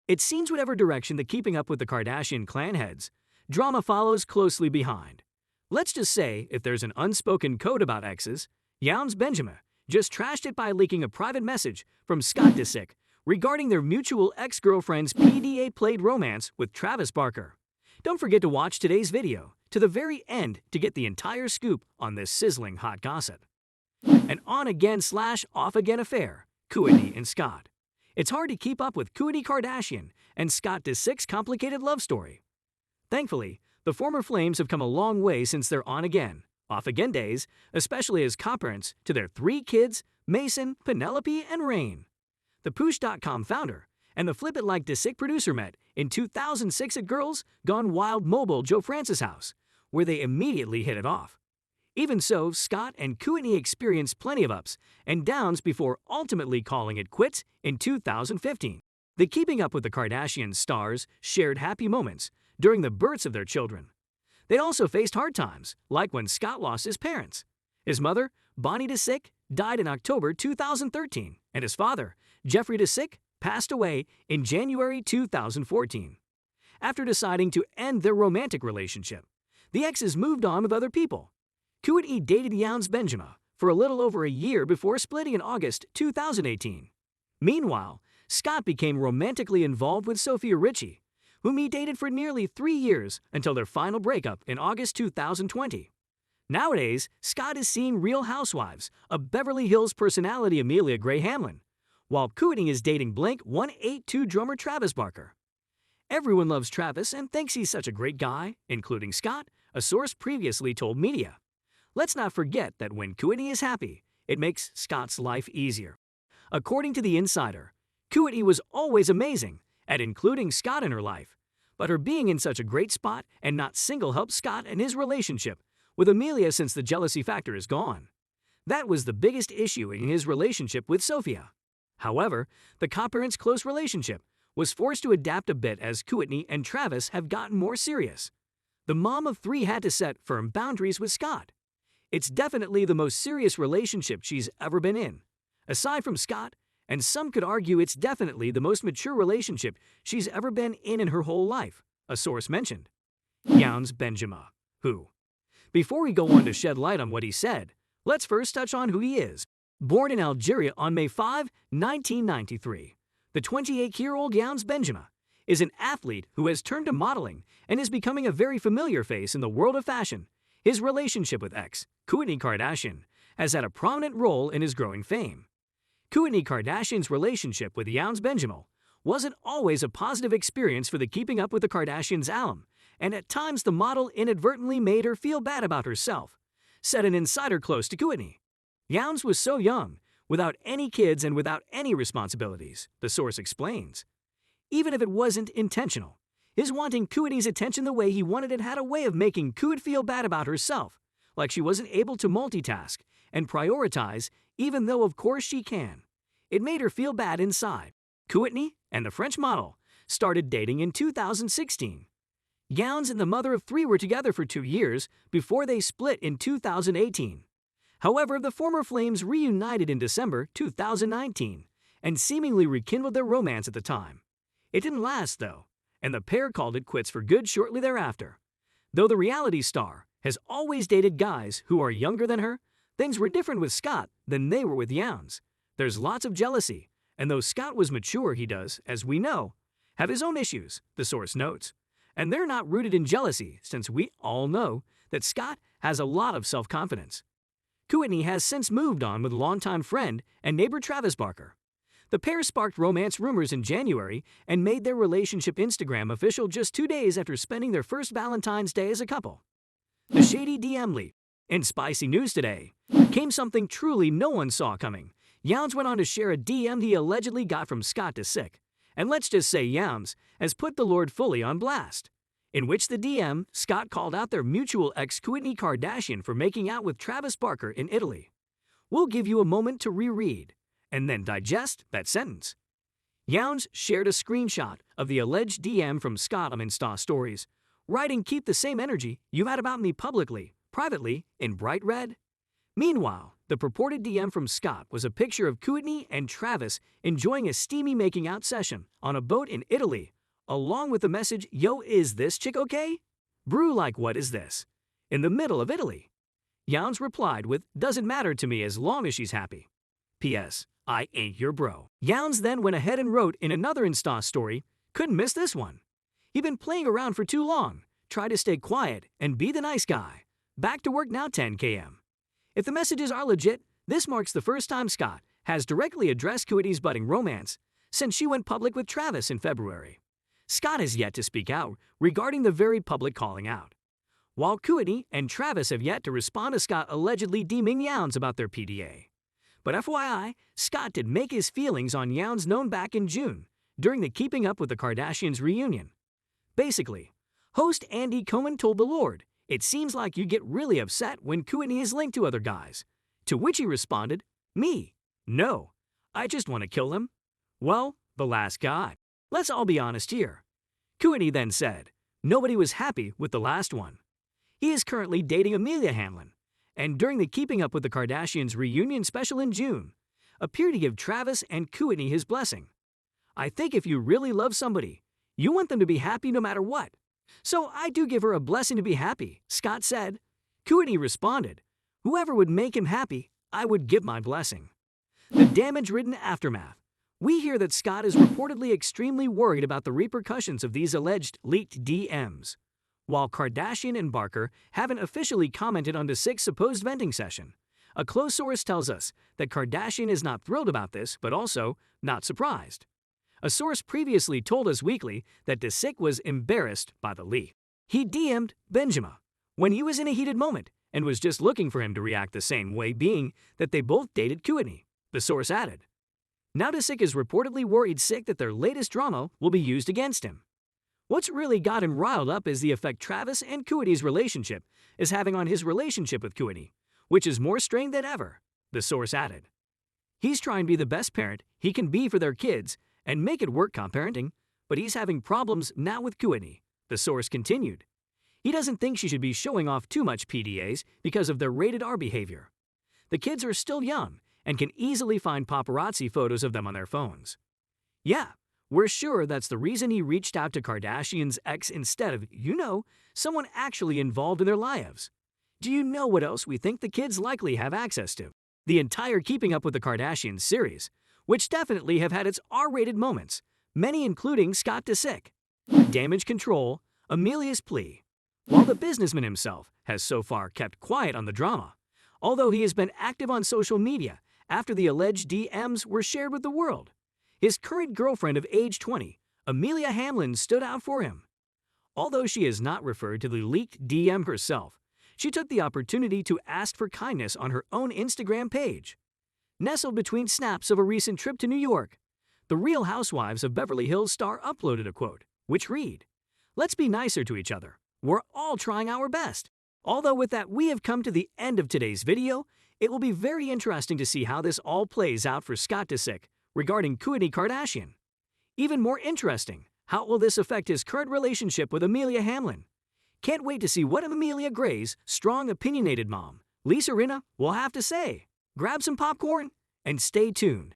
It seems whatever direction the Keeping Up with the Kardashian clan heads, drama follows closely behind. Let's just say if there's an unspoken code about exes, Younes Benjamin just trashed it by leaking a private message from Scott Disick regarding their mutual ex-girlfriend's PDA-played romance with Travis Barker. Don't forget to watch today's video to the very end to get the entire scoop on this sizzling hot gossip. An on-again/off-again affair, Kourtney and Scott. It's hard to keep up with Kourtney Kardashian and Scott Disick's complicated love story. Thankfully, the former flames have come a long way since their on-again, off-again days, especially as co-parents to their 3 kids, Mason, Penelope, and Rain. The Poosh.com founder and the Flip It Like Disick producer met in 2006 at Girls Gone Wild Mobile Joe Francis' house, where they immediately hit it off. Even so, Scott and Kourtney experienced plenty of ups and downs before ultimately calling it quits in 2015. The Keeping Up with the Kardashian stars shared happy moments during the births of their children. They also faced hard times, like when Scott lost his parents. His mother, Bonnie Disick, died in October 2013, and his father, Jeffrey Disick, passed away in January 2014. After deciding to end their romantic relationship, the exes moved on with other people. Kourtney dated Younes Benjamin for a little over a year before splitting in August 2018. Meanwhile, Scott became romantically involved with Sofia Richie, whom he dated for nearly 3 years until their final breakup in August 2020. Nowadays, Scott is seeing Real Housewives of Beverly Hills personality Amelia Gray Hamlin, while Kourtney is dating Blink-182 drummer Travis Barker. Everyone loves Travis and thinks he's such a great guy, including Scott, a source previously told media. Let's not forget that when Kourtney is happy, it makes Scott's life easier. According to The Insider, Kourtney was always amazing at including Scott in her life, but her being in such a great spot and not single helped Scott and his relationship with Amelia since the jealousy factor is gone. That was the biggest issue in his relationship with Sofia. However, the co-parents' close relationship was forced to adapt a bit as Kourtney and Travis have gotten more serious. The mom of 3 had to set firm boundaries with Scott. It's definitely the most serious relationship she's ever been in, aside from Scott, and some could argue it's definitely the most mature relationship she's ever been in her whole life, a source mentioned. Younes Benjamin, who? Before we go on to shed light on what he said, let's first touch on who he is. Born in Algeria on May 5, 1993, the 28-year-old Younes Benjamin is an athlete who has turned to modeling and is becoming a very familiar face in the world of fashion. His relationship with ex, Kourtney Kardashian, has had a prominent role in his growing fame. Kourtney Kardashian's relationship with Younes Benjamin wasn't always a positive experience for the Keeping Up with the Kardashians alum, and at times the model inadvertently made her feel bad about herself, said an insider close to Kourtney. Younes was so young, without any kids and without any responsibilities, the source explains. Even if it wasn't intentional, his wanting Kourtney's attention the way he wanted it had a way of making Kourtney feel bad about herself, like she wasn't able to multitask and prioritize, even though of course she can. It made her feel bad inside. Kourtney and the French model started dating in 2016. Younes and the mother of 3 were together for 2 years before they split in 2018. However, the former flames reunited in December 2019 and seemingly rekindled their romance at the time. It didn't last, though, and the pair called it quits for good shortly thereafter. Though the reality star has always dated guys who are younger than her, things were different with Scott than they were with Younes. There's lots of jealousy, and though Scott was mature, he does, as we know, have his own issues, the source notes. And they're not rooted in jealousy, since we all know that Scott has a lot of self-confidence. Kourtney has since moved on with longtime friend and neighbor Travis Barker. The pair sparked romance rumors in January and made their relationship Instagram official just 2 days after spending their first Valentine's Day as a couple. The shady DM leak. In spicy news today came something truly no one saw coming. Younes went on to share a DM he allegedly got from Scott Disick, and let's just say Younes has put the Lord fully on blast. In which the DM, Scott called out their mutual ex Kourtney Kardashian for making out with Travis Barker in Italy. We'll give you a moment to reread and then digest that sentence. Younes shared a screenshot of the alleged DM from Scott on Insta Stories, writing, "Keep the same energy you've had about me publicly, privately, in bright red." Meanwhile, the purported DM from Scott was a picture of Kourtney and Travis enjoying a steamy making-out session on a boat in Italy, along with the message, "Yo, is this chick okay?" Brew like, what is this? In the middle of Italy. Younes replied with, "Doesn't matter to me as long as she's happy. P.S. I ain't your bro." Younes then went ahead and wrote in another Insta story, "Couldn't miss this one. You've been playing around for too long. Try to stay quiet and be the nice guy. Back to work now 10 km. If the messages are legit, this marks the first time Scott has directly addressed Kourtney's budding romance since she went public with Travis in February. Scott has yet to speak out regarding the very public calling out, while Kourtney and Travis have yet to respond to Scott allegedly deeming Younes about their PDA. But FYI, Scott did make his feelings on Younes known back in June during the Keeping Up with the Kardashians reunion. Basically, host Andy Cohen told The Lord, "It seems like you get really upset when Kourtney is linked to other guys." To which he responded, "Me? No. I just want to kill him." Well, the last guy. Let's all be honest here. Kourtney then said, nobody was happy with the last one. He is currently dating Amelia Hamlin, and during the Keeping Up with the Kardashians reunion special in June, appeared to give Travis and Kourtney his blessing. "I think if you really love somebody, you want them to be happy no matter what. So I do give her a blessing to be happy," Scott said. Kourtney responded, "Whoever would make him happy, I would give my blessing." The damage-ridden aftermath. We hear that Scott is reportedly extremely worried about the repercussions of these alleged leaked DMs. While Kardashian and Barker haven't officially commented on the sixth supposed venting session, a close source tells us that Kardashian is not thrilled about this, but also not surprised. A source previously told Us Weekly that Disick was embarrassed by the leak. He DM'd Benjamin when he was in a heated moment and was just looking for him to react the same way, being that they both dated Kourtney, the source added. Now Disick is reportedly worried sick that their latest drama will be used against him. What's really got him riled up is the effect Travis and Kourtney's relationship is having on his relationship with Kourtney, which is more strained than ever, the source added. He's trying to be the best parent he can be for their kids and make it work co-parenting, but he's having problems now with Kourtney, the source continued. He doesn't think she should be showing off too much PDAs because of their rated R behavior. The kids are still young and can easily find paparazzi photos of them on their phones. Yeah, we're sure that's the reason he reached out to Kardashian's ex instead of, someone actually involved in their lives. Do you know what else we think the kids likely have access to? The entire Keeping Up with the Kardashians series, which definitely have had its R-rated moments, many including Scott Disick, Damage Control, Amelia's Plea, while the businessman himself has so far kept quiet on the drama, although he has been active on social media after the alleged DMs were shared with the world. His current girlfriend of age 20, Amelia Hamlin, stood out for him. Although she has not referred to the leaked DM herself, she took the opportunity to ask for kindness on her own Instagram page. Nestled between snaps of a recent trip to New York, the Real Housewives of Beverly Hills star uploaded a quote, which read, "Let's be nicer to each other. We're all trying our best." Although with that, we have come to the end of today's video. It will be very interesting to see how this all plays out for Scott Disick regarding Kourtney Kardashian. Even more interesting, how will this affect his current relationship with Amelia Hamlin? Can't wait to see what Amelia Gray's strong, opinionated mom, Lisa Rinna, will have to say. Grab some popcorn and stay tuned.